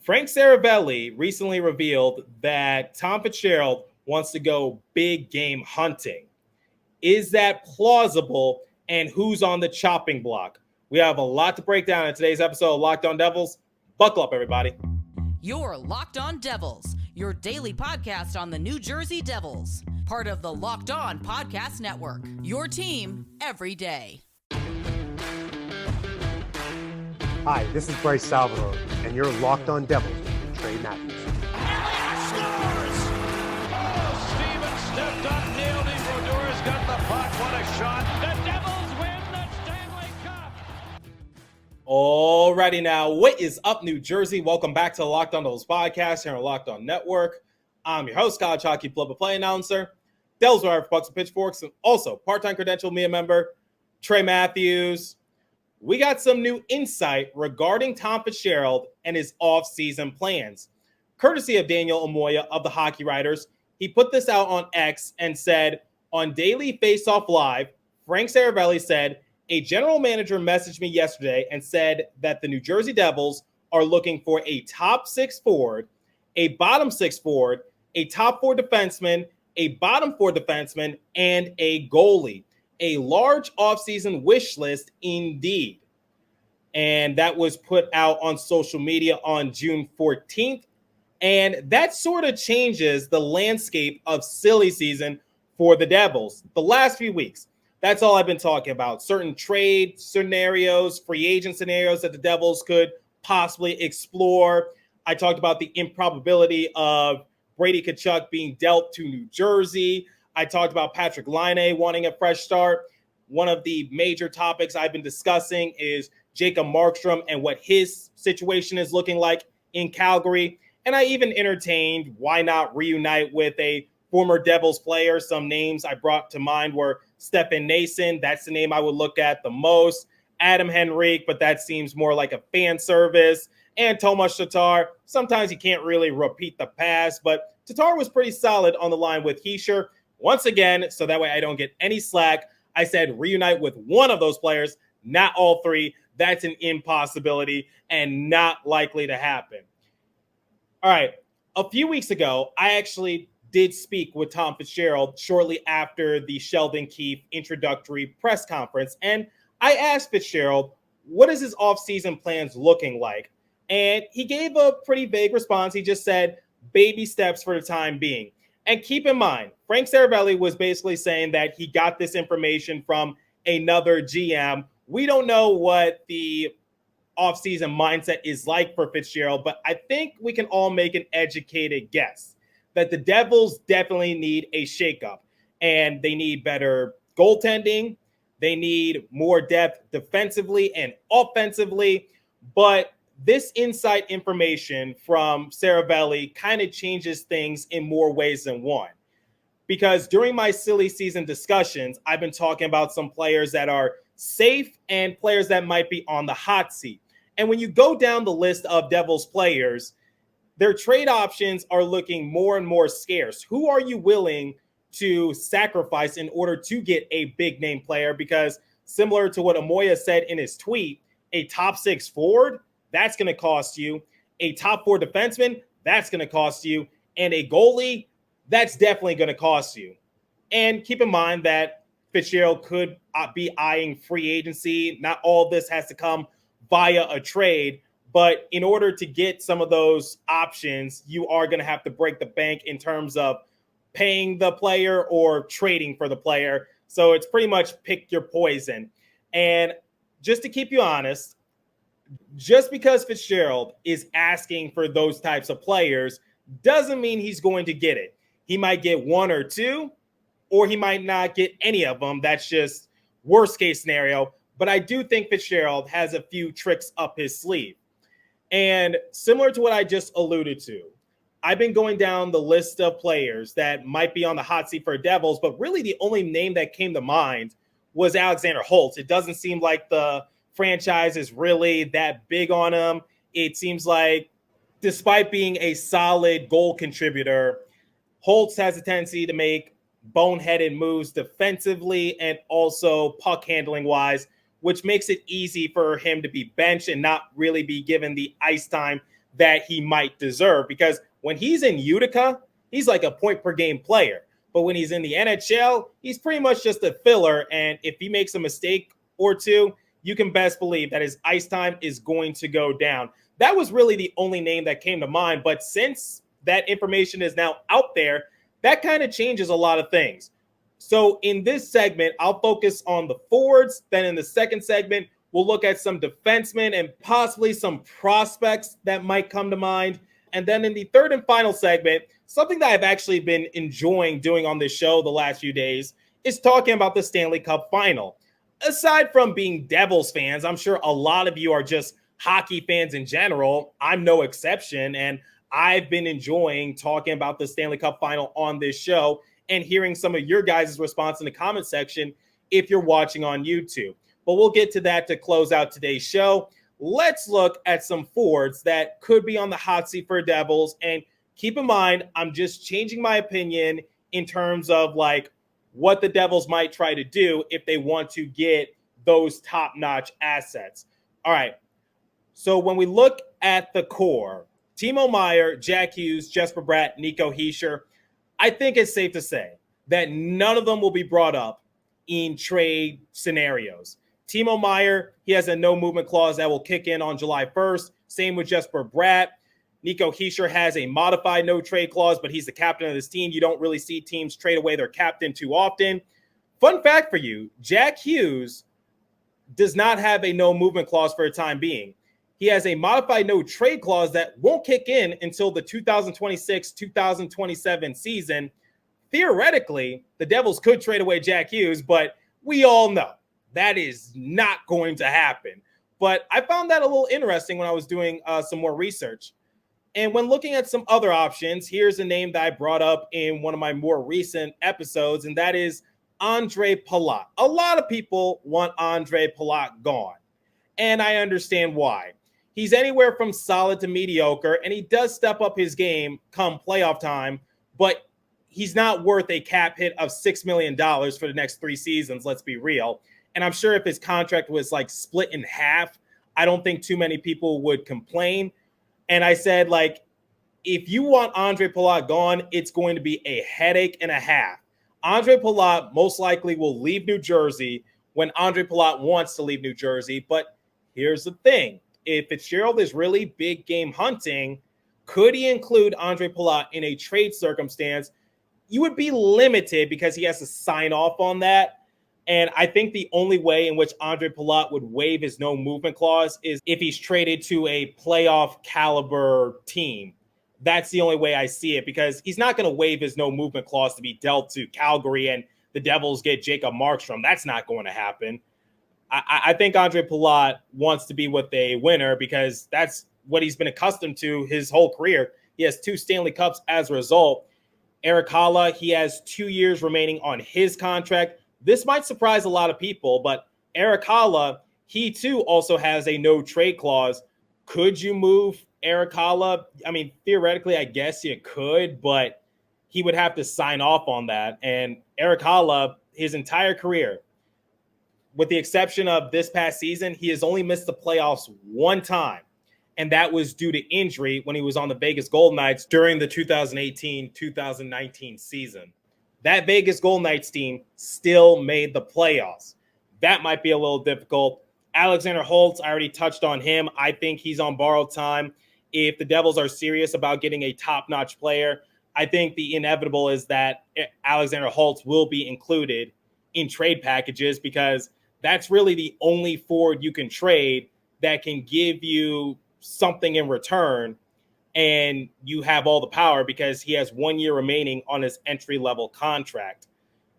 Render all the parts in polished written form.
Frank Seravelli recently revealed that Tom Fitzgerald wants to go big game hunting. Is that plausible? And who's on the chopping block? We have a lot to break down in today's episode of Locked On Devils. Buckle up, everybody. You're Locked On Devils, your daily podcast on the New Jersey Devils. Part of the Locked On Podcast Network, your team every day. Hi, this is Bryce Salvador, and you're Locked On Devils with Trey Matthews. Elliott scores! Oh, Stevens stepped up, nailed it. Brodor's got the puck. What a shot. The Devils win the Stanley Cup. Alrighty now, what is up, New Jersey? Welcome back to the Locked On Devils podcast here on Locked On Network. I'm your host, college hockey play-by-play announcer, Devils Wire for Pucks and Pitchforks, and also part-time credential media member, Trey Matthews. We got some new insight regarding Tom Fitzgerald and his off-season plans. Courtesy of Daniel Amoya of the Hockey Writers, he put this out on X and said, on Daily Faceoff Live, Frank Seravelli said, a general manager messaged me yesterday and said that the New Jersey Devils are looking for a top six forward, a bottom six forward, a top four defenseman, a bottom four defenseman, and a goalie. A large offseason wish list indeed. And that was put out on social media on June 14th. And that sort of changes the landscape of silly season for the Devils. The last few weeks, that's all I've been talking about. Certain trade scenarios, free agent scenarios that the Devils could possibly explore. I talked about the improbability of Brady Tkachuk being dealt to New Jersey. I talked about Patrick Laine wanting a fresh start. One of the major topics I've been discussing is Jacob Markstrom and what his situation is looking like in Calgary. And I even entertained why not reunite with a former Devils player. Some names I brought to mind were Stefan Nason. That's the name I would look at the most. Adam Henrique, but that seems more like a fan service. And Tomas Tatar. Sometimes you can't really repeat the past, but Tatar was pretty solid on the line with Hischier. Once again, so that way I don't get any slack, I said reunite with one of those players, not all three. That's an impossibility and not likely to happen. All right, a few weeks ago, I actually did speak with Tom Fitzgerald shortly after the Sheldon Keefe introductory press conference, and I asked Fitzgerald, what is his offseason plans looking like? And he gave a pretty vague response. He just said, baby steps for the time being. And keep in mind, Frank Seravelli was basically saying that he got this information from another GM. We don't know what the offseason mindset is like for Fitzgerald, but I think we can all make an educated guess that the Devils definitely need a shakeup. And they need better goaltending. They need more depth defensively and offensively. But this inside information from Seravelli kind of changes things in more ways than one. Because during my silly season discussions, I've been talking about some players that are safe and players that might be on the hot seat. And when you go down the list of Devils players, their trade options are looking more and more scarce. Who are you willing to sacrifice in order to get a big name player? Because similar to what Amoya said in his tweet, a top six forward, that's going to cost you. A top four defenseman, that's going to cost you. And a goalie, that's definitely going to cost you. And keep in mind that Fitzgerald could be eyeing free agency. Not all of this has to come via a trade. But in order to get some of those options, you are going to have to break the bank in terms of paying the player or trading for the player. So it's pretty much pick your poison. And just to keep you honest, just because Fitzgerald is asking for those types of players doesn't mean he's going to get it. He might get one or two, or he might not get any of them. That's just worst case scenario. But I do think Fitzgerald has a few tricks up his sleeve. And similar to what I just alluded to, I've been going down the list of players that might be on the hot seat for Devils, but really the only name that came to mind was Alexander Holtz. It doesn't seem like the franchise is really that big on him. It seems like despite being a solid goal contributor, Holtz has a tendency to make boneheaded moves defensively and also puck handling wise, which makes it easy for him to be benched and not really be given the ice time that he might deserve, because when he's in Utica, he's like a point per game player. But when he's in the NHL, he's pretty much just a filler. And if he makes a mistake or two, you can best believe that his ice time is going to go down. That was really the only name that came to mind. But since that information is now out there, that kind of changes a lot of things. So in this segment, I'll focus on the forwards. Then in the second segment, we'll look at some defensemen and possibly some prospects that might come to mind. And then in the third and final segment, something that I've actually been enjoying doing on this show the last few days is talking about the Stanley Cup Final. Aside from being Devils fans, I'm sure a lot of you are just hockey fans in general. I'm no exception, and I've been enjoying talking about the Stanley Cup Final on this show and hearing some of your guys' response in the comment section if you're watching on YouTube. But we'll get to that to close out today's show. Let's look at some forwards that could be on the hot seat for Devils. And keep in mind, I'm just changing my opinion in terms of like what the Devils might try to do if they want to get those top-notch assets. All right. So when we look at the core, Timo Meier, Jack Hughes, Jesper Bratt, Nico Hischier, I think it's safe to say that none of them will be brought up in trade scenarios. Timo Meier, he has a no-movement clause that will kick in on July 1st. Same with Jesper Bratt. Nico Hischier has a modified no-trade clause, but he's the captain of this team. You don't really see teams trade away their captain too often. Fun fact for you, Jack Hughes does not have a no-movement clause for the time being. He has a modified no-trade clause that won't kick in until the 2026-2027 season. Theoretically, the Devils could trade away Jack Hughes, but we all know that is not going to happen. But I found that a little interesting when I was doing some more research. And when looking at some other options, here's a name that I brought up in one of my more recent episodes, and that is Andre Palat. A lot of people want Andre Palat gone, and I understand why. He's anywhere from solid to mediocre, and he does step up his game come playoff time, but he's not worth a cap hit of $6 million for the next 3 seasons, let's be real. And I'm sure if his contract was like split in half, I don't think too many people would complain. And I said, like, if you want Andre Palat gone, it's going to be a headache and a half. Andre Palat most likely will leave New Jersey when Andre Palat wants to leave New Jersey. But here's the thing. If Fitzgerald is really big game hunting, could he include Andre Palat in a trade circumstance? You would be limited because he has to sign off on that. And I think the only way in which Andre Palat would waive his no movement clause is if he's traded to a playoff caliber team. That's the only way I see it, because he's not going to waive his no movement clause to be dealt to Calgary and the Devils get Jacob Markstrom. That's not going to happen. I think Andre Palat wants to be with a winner because that's what he's been accustomed to his whole career. He has 2 Stanley Cups as a result. Erik Haula, he has 2 years remaining on his contract. This might surprise a lot of people, but Erik Haula, he too also has a no trade clause. Could you move Erik Haula? I mean, theoretically, I guess you could, but he would have to sign off on that. And Erik Haula, his entire career, with the exception of this past season, he has only missed the playoffs 1 time. And that was due to injury when he was on the Vegas Golden Knights during the 2018-2019 season. That Vegas Golden Knights team still made the playoffs. That might be a little difficult. Alexander Holtz, I already touched on him. I think he's on borrowed time. If the Devils are serious about getting a top-notch player, I think the inevitable is that Alexander Holtz will be included in trade packages, because that's really the only forward you can trade that can give you something in return, and you have all the power because he has 1 year remaining on his entry-level contract.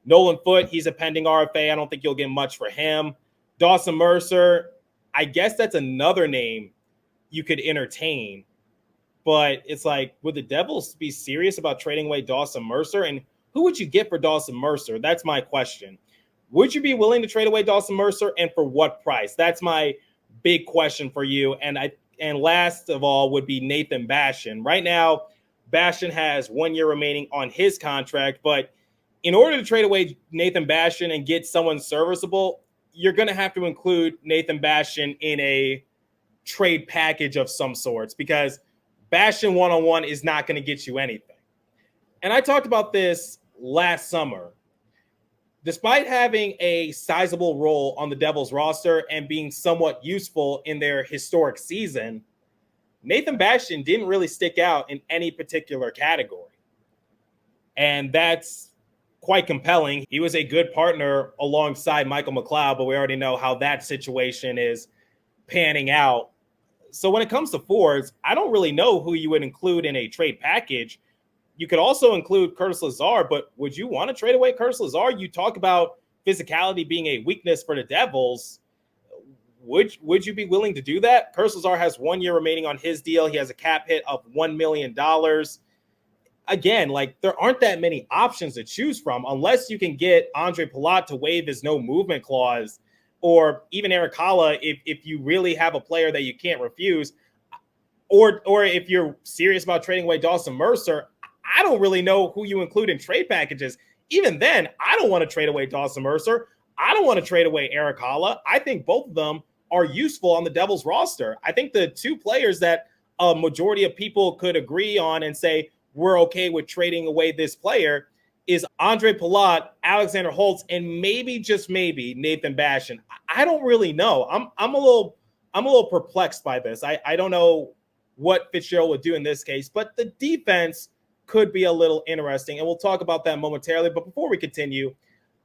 Nolan Foote, he's a pending RFA. I don't think you'll get much for him. Dawson Mercer, I guess that's another name you could entertain. But it's like, would the Devils be serious about trading away Dawson Mercer? And who would you get for Dawson Mercer? That's my question. Would you be willing to trade away Dawson Mercer, and for what price? That's my big question for you. And last of all would be Nathan Bastian. Right now, Bastian has 1 year remaining on his contract, but in order to trade away Nathan Bastian and get someone serviceable, you're going to have to include Nathan Bastian in a trade package of some sorts, because Bastion one-on-one is not going to get you anything. And I talked about this last summer. Despite having a sizable role on the Devils roster and being somewhat useful in their historic season, Nathan Bastian didn't really stick out in any particular category. And that's quite compelling. He was a good partner alongside Michael McLeod, but we already know how that situation is panning out. So when it comes to forwards, I don't really know who you would include in a trade package. You could also include Curtis Lazar, but would you want to trade away Curtis Lazar? You talk about physicality being a weakness for the Devils. Would you be willing to do that? Curtis Lazar has 1 year remaining on his deal. He has a cap hit of $1 million. Again, like, there aren't that many options to choose from unless you can get Andre Palat to waive his no movement clause, or even Eric Haula if you really have a player that you can't refuse, or if you're serious about trading away Dawson Mercer. I don't really know who you include in trade packages. Even then, I don't want to trade away Dawson Mercer. I don't want to trade away Eric Haula. I think both of them are useful on the Devils roster. I think the two players that a majority of people could agree on and say we're okay with trading away this player is Andre Palat, Alexander Holtz, and maybe, just maybe, Nathan Bastian. I don't really know. I'm a little perplexed by this. I don't know what Fitzgerald would do in this case, but the defense could be a little interesting, and we'll talk about that momentarily. But before we continue,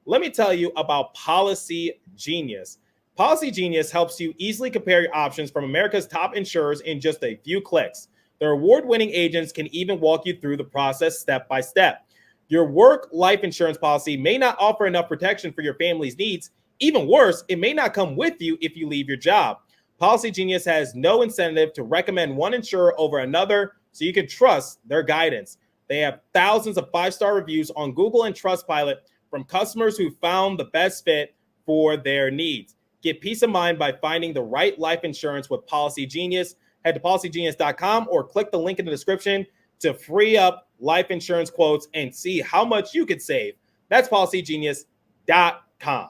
let me tell you about Policygenius. Policygenius helps you easily compare your options from America's top insurers in just a few clicks. Their award-winning agents can even walk you through the process step by step. Your work life insurance policy may not offer enough protection for your family's needs. Even worse, it may not come with you if you leave your job. Policygenius has no incentive to recommend one insurer over another, so you can trust their guidance. They have thousands of 5-star reviews on Google and Trustpilot from customers who found the best fit for their needs. Get peace of mind by finding the right life insurance with Policygenius. Head to policygenius.com or click the link in the description to free up life insurance quotes and see how much you could save. That's policygenius.com.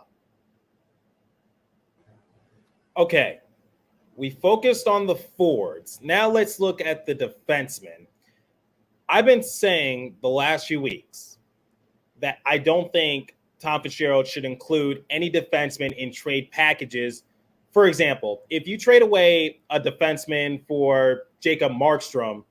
Okay, we focused on the forwards. Now let's look at the defensemen. I've been saying the last few weeks that I don't think Tom Fitzgerald should include any defenseman in trade packages. For example, if you trade away a defenseman for Jacob Markstrom,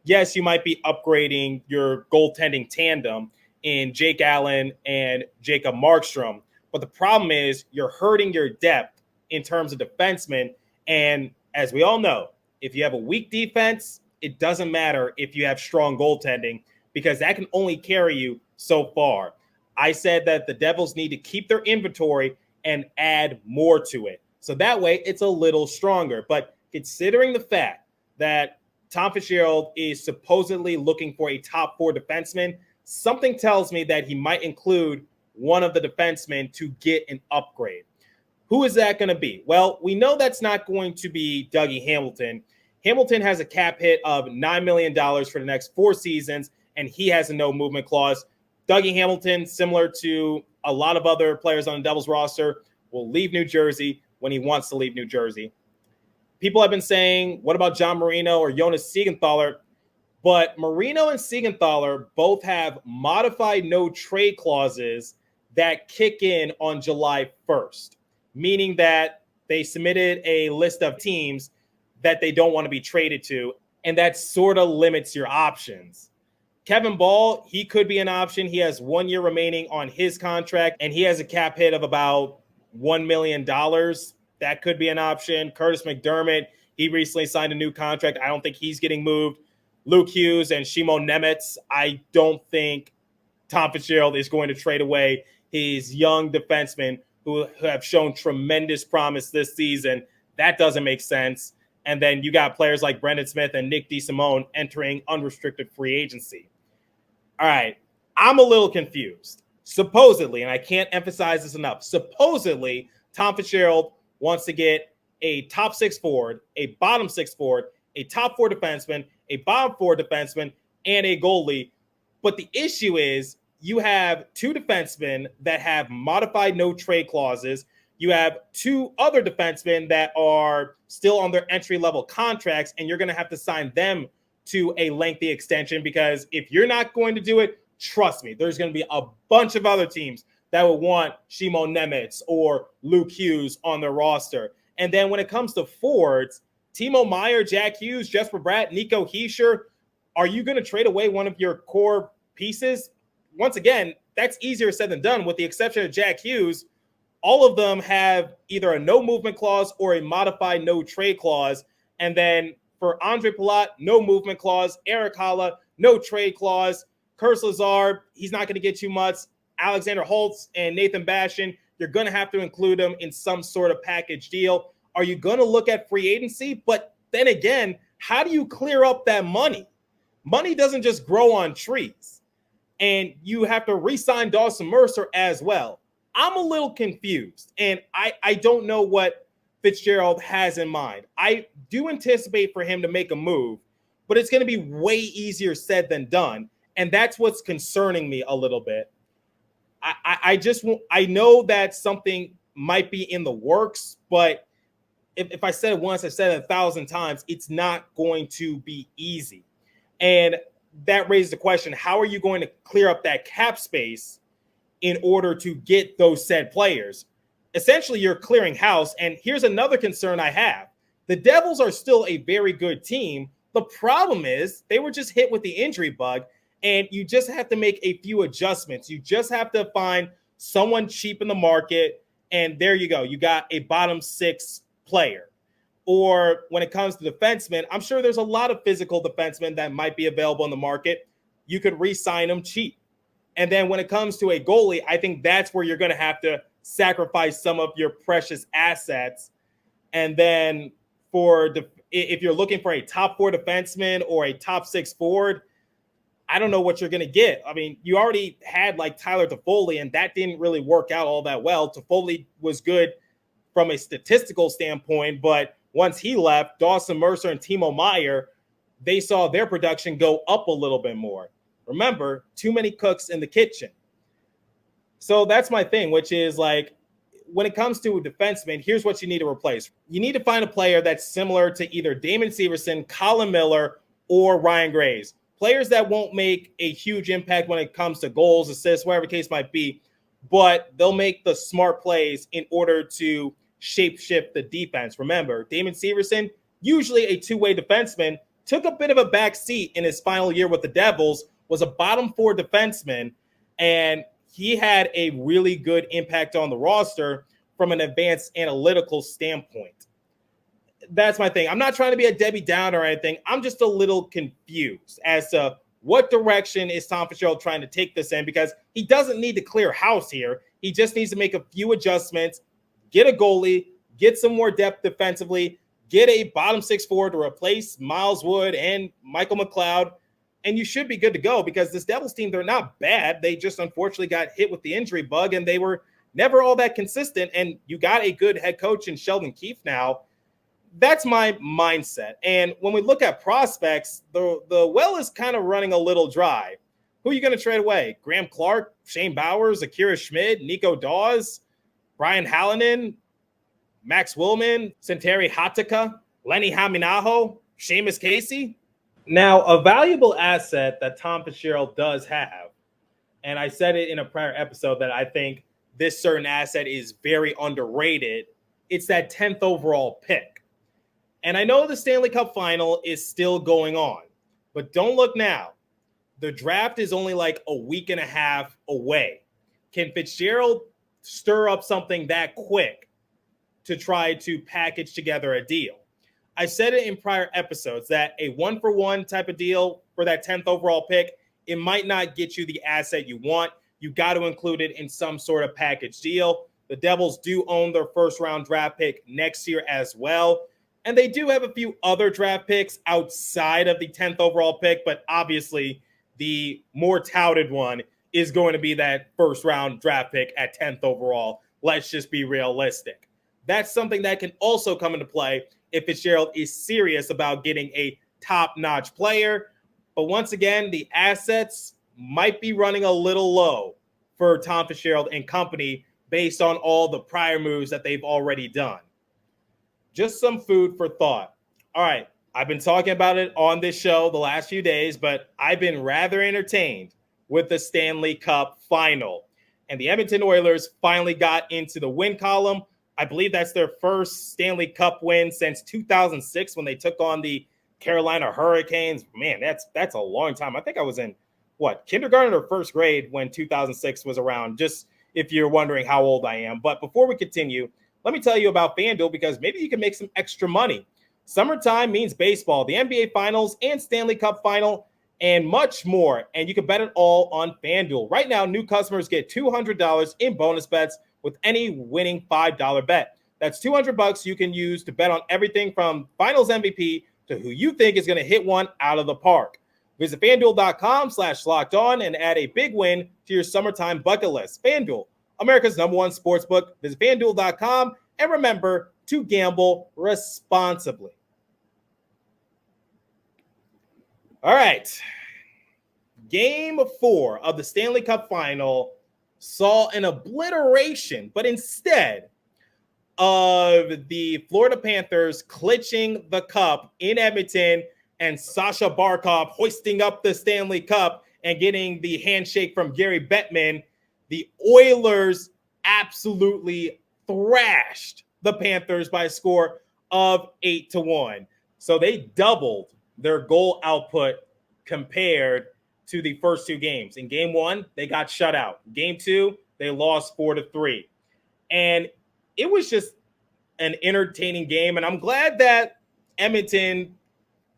yes, you might be upgrading your goaltending tandem in Jake Allen and Jacob Markstrom. But the problem is you're hurting your depth in terms of defensemen. And as we all know, if you have a weak defense, it doesn't matter if you have strong goaltending, because that can only carry you so far. I said that the Devils need to keep their inventory and add more to it, so that way it's a little stronger. But considering the fact that Tom Fitzgerald is supposedly looking for a top 4 defenseman, something tells me that he might include one of the defensemen to get an upgrade. Who is that going to be? Well, we know that's not going to be Dougie Hamilton. Hamilton has a cap hit of $9 million for the next 4 seasons, and he has a no movement clause. Dougie Hamilton, similar to a lot of other players on the Devils roster, will leave New Jersey when he wants to leave New Jersey. People have been saying, what about John Marino or Jonas Siegenthaler? But Marino and Siegenthaler both have modified no trade clauses that kick in on July 1st, meaning that they submitted a list of teams that they don't want to be traded to, and that sort of limits your options. Kevin Ball, he could be an option. He has 1 year remaining on his contract, and he has a cap hit of about $1 million. That could be an option. Curtis McDermott, he recently signed a new contract. I don't think he's getting moved. Luke Hughes and Shimon Nemetz, I don't think Tom Fitzgerald is going to trade away his young defensemen who have shown tremendous promise this season. That doesn't make sense. And then you got players like Brendan Smith and Nick DeSimone entering unrestricted free agency. All right, I'm a little confused. Supposedly, and I can't emphasize this enough, supposedly Tom Fitzgerald wants to get a top 6 forward, a bottom 6 forward, a top 4 defenseman, a bottom 4 defenseman, and a goalie. But the issue is you have 2 defensemen that have modified no trade clauses. You have 2 other defensemen that are still on their entry-level contracts, and you're going to have to sign them to a lengthy extension, because if you're not going to do it, trust me, there's going to be a bunch of other teams that would want Shimon Nemitz or Luke Hughes on their roster. And then when it comes to forwards, Timo Meier, Jack Hughes, Jesper Bratt, Nico Hischier, are you going to trade away one of your core pieces? Once again, that's easier said than done. With the exception of Jack Hughes, all of them have either a no movement clause or a modified no trade clause. And then for Andre Palat, no movement clause. Eric Haula, no trade clause. Kurs Lazard, he's not going to get too much. Alexander Holtz and Nathan Bastion, you're going to have to include them in some sort of package deal. Are you going to look at free agency? But then again, how do you clear up that money? Money doesn't just grow on trees. And you have to re-sign Dawson Mercer as well. I'm a little confused, and I don't know what Fitzgerald has in mind. I do anticipate for him to make a move, but it's going to be way easier said than done, and that's what's concerning me a little bit. I know that something might be in the works, but if I said it once, I said it 1,000 times, it's not going to be easy. And that raised the question, how are you going to clear up that cap space in order to get those said players? Essentially, you're clearing house. And here's another concern I have. The Devils are still a very good team. The problem is they were just hit with the injury bug, and you just have to make a few adjustments. You just have to find someone cheap in the market, and there you go. You got a bottom six player. Or when it comes to defensemen, I'm sure there's a lot of physical defensemen that might be available in the market. You could re-sign them cheap. And then when it comes to a goalie, I think that's where you're going to have to sacrifice some of your precious assets. And then if you're looking for a top four defenseman or a top six forward, I don't know what you're going to get. I mean, you already had like Tyler Toffoli, and that didn't really work out all that well. Toffoli was good from a statistical standpoint, but once he left, Dawson Mercer and Timo Meier, they saw their production go up a little bit more. Remember, too many cooks in the kitchen. So that's my thing, which is like, when it comes to a defenseman, here's what you need to replace. You need to find a player that's similar to either Damon Severson, Colin Miller, or Ryan Graves. Players that won't make a huge impact when it comes to goals, assists, whatever the case might be, but they'll make the smart plays in order to shape-shift the defense. Remember, Damon Severson, usually a two-way defenseman, took a bit of a back seat in his final year with the Devils, was a bottom four defenseman, and he had a really good impact on the roster from an advanced analytical standpoint. That's my thing. I'm not trying to be a Debbie Downer or anything. I'm just a little confused as to what direction is Tom Fitzgerald trying to take this in, because he doesn't need to clear house here. He just needs to make a few adjustments, get a goalie, get some more depth defensively, get a bottom six forward to replace Miles Wood and Michael McLeod, and you should be good to go, because this Devils team, they're not bad. They just unfortunately got hit with the injury bug, and they were never all that consistent, and you got a good head coach in Sheldon Keefe now. That's my mindset. And when we look at prospects, the well is kind of running a little dry. Who are you going to trade away? Graham Clark, Shane Bowers, Akira Schmid, Nico Dawes, Brian Hallinan, Max Willman, Santeri Hatakka, Lenny Haminaho, Seamus Casey. Now, a valuable asset that Tom Fitzgerald does have, and I said it in a prior episode that I think this certain asset is very underrated, it's that 10th overall pick. And I know the Stanley Cup final is still going on, but don't look now. The draft is only like a week and a half away. Can Fitzgerald stir up something that quick to try to package together a deal? I said it in prior episodes that a 1-for-1 type of deal for that 10th overall pick, it might not get you the asset you want. You got to include it in some sort of package deal. The Devils do own their first round draft pick next year as well. And they do have a few other draft picks outside of the 10th overall pick, but obviously the more touted one is going to be that first round draft pick at 10th overall. Let's just be realistic. That's something that can also come into play if Fitzgerald is serious about getting a top-notch player. But once again, the assets might be running a little low for Tom Fitzgerald and company based on all the prior moves that they've already done. Just some food for thought. All right, I've been talking about it on this show the last few days, but I've been rather entertained with the Stanley Cup final. And the Edmonton Oilers finally got into the win column. I believe that's their first Stanley Cup win since 2006 when they took on the Carolina Hurricanes. Man, that's a long time. I think I was in, kindergarten or first grade when 2006 was around, just if you're wondering how old I am. But before we continue, let me tell you about FanDuel because maybe you can make some extra money. Summertime means baseball, the NBA Finals and Stanley Cup Final, and much more. And you can bet it all on FanDuel. Right now, new customers get $200 in bonus bets with any winning $5 bet. That's $200 you can use to bet on everything from Finals MVP to who you think is going to hit one out of the park. Visit FanDuel.com/lockedon and add a big win to your summertime bucket list. FanDuel, America's #1 sportsbook. Visit FanDuel.com and remember to gamble responsibly. All right. Game 4 of the Stanley Cup Final saw an obliteration, but instead of the Florida Panthers clinching the cup in Edmonton and Sasha Barkov hoisting up the Stanley Cup and getting the handshake from Gary Bettman, the Oilers absolutely thrashed the Panthers by a score of 8-1. So they doubled their goal output compared to the first two games. In game 1, they got shut out. Game 2, they lost 4-3. And it was just an entertaining game. And I'm glad that Edmonton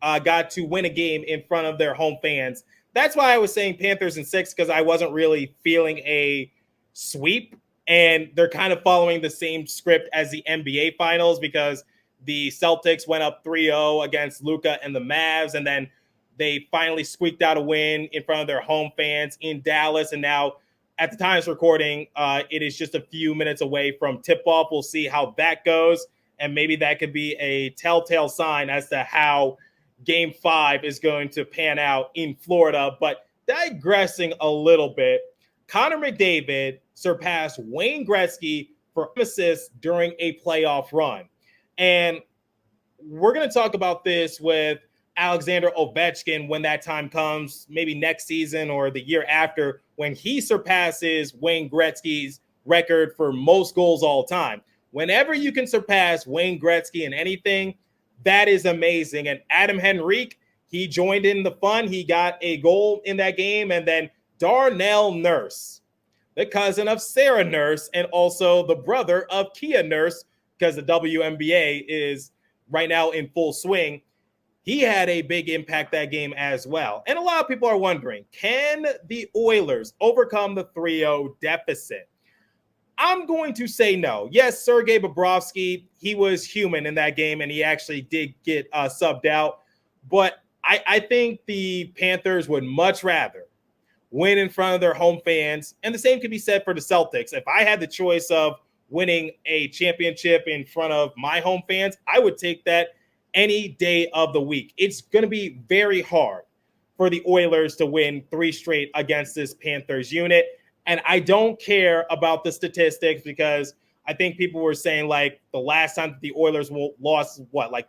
got to win a game in front of their home fans. That's why I was saying Panthers in 6, because I wasn't really feeling a sweep. And they're kind of following the same script as the NBA Finals because the Celtics went up 3-0 against Luka and the Mavs. And then they finally squeaked out a win in front of their home fans in Dallas. And now, at the time of recording, it is just a few minutes away from tip-off. We'll see how that goes. And maybe that could be a telltale sign as to how Game 5 is going to pan out in Florida. But digressing a little bit, Connor McDavid surpassed Wayne Gretzky for assists during a playoff run. And we're going to talk about this with Alexander Ovechkin when that time comes, maybe next season or the year after, when he surpasses Wayne Gretzky's record for most goals all time. Whenever you can surpass Wayne Gretzky in anything, that is amazing. And Adam Henrique, he joined in the fun. He got a goal in that game. And then Darnell Nurse, the cousin of Sarah Nurse and also the brother of Kia Nurse, because the WNBA is right now in full swing. He had a big impact that game as well. And a lot of people are wondering, can the Oilers overcome the 3-0 deficit? I'm going to say no. Yes, Sergei Bobrovsky, he was human in that game, and he actually did get subbed out. But I think the Panthers would much rather win in front of their home fans. And the same can be said for the Celtics. If I had the choice of winning a championship in front of my home fans, I would take that any day of the week. It's going to be very hard for the Oilers to win 3 straight against this Panthers unit. And I don't care about the statistics because I think people were saying like the last time that the Oilers lost,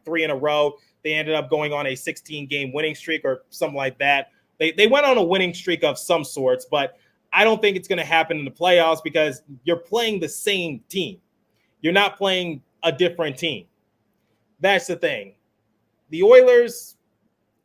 3 in a row, they ended up going on a 16-game winning streak or something like that. They went on a winning streak of some sorts, but I don't think it's going to happen in the playoffs because you're playing the same team. You're not playing a different team. That's the thing. The Oilers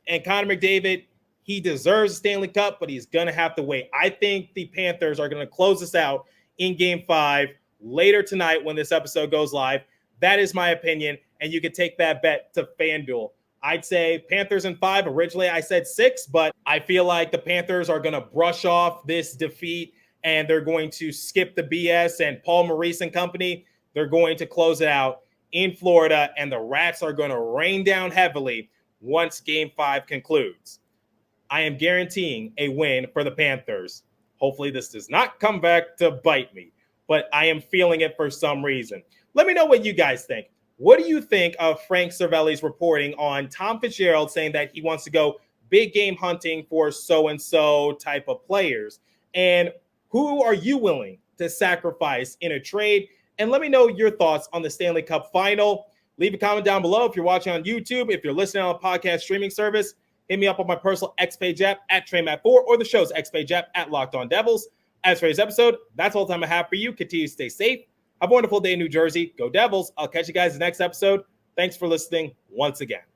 and Connor McDavid, he deserves a Stanley Cup, but he's going to have to wait. I think the Panthers are going to close this out in Game 5 later tonight when this episode goes live. That is my opinion, and you can take that bet to FanDuel. I'd say Panthers in 5. Originally, I said 6, but I feel like the Panthers are going to brush off this defeat, and they're going to skip the BS, and Paul Maurice and company, they're going to close it out in Florida, and the Rats are going to rain down heavily once Game 5 concludes. I am guaranteeing a win for the Panthers. Hopefully this does not come back to bite me, but I am feeling it for some reason. Let me know what you guys think. What do you think of Frank Seravelli's reporting on Tom Fitzgerald saying that he wants to go big game hunting for so-and-so type of players? And who are you willing to sacrifice in a trade? And let me know your thoughts on the Stanley Cup Final. Leave a comment down below if you're watching on YouTube. If you're listening on a podcast streaming service, hit me up on my personal X page app at TreyMatt4 or the show's X page app at Locked On Devils. As for today's episode, that's all the time I have for you. Continue to stay safe. Have a wonderful day in New Jersey. Go Devils. I'll catch you guys in the next episode. Thanks for listening once again.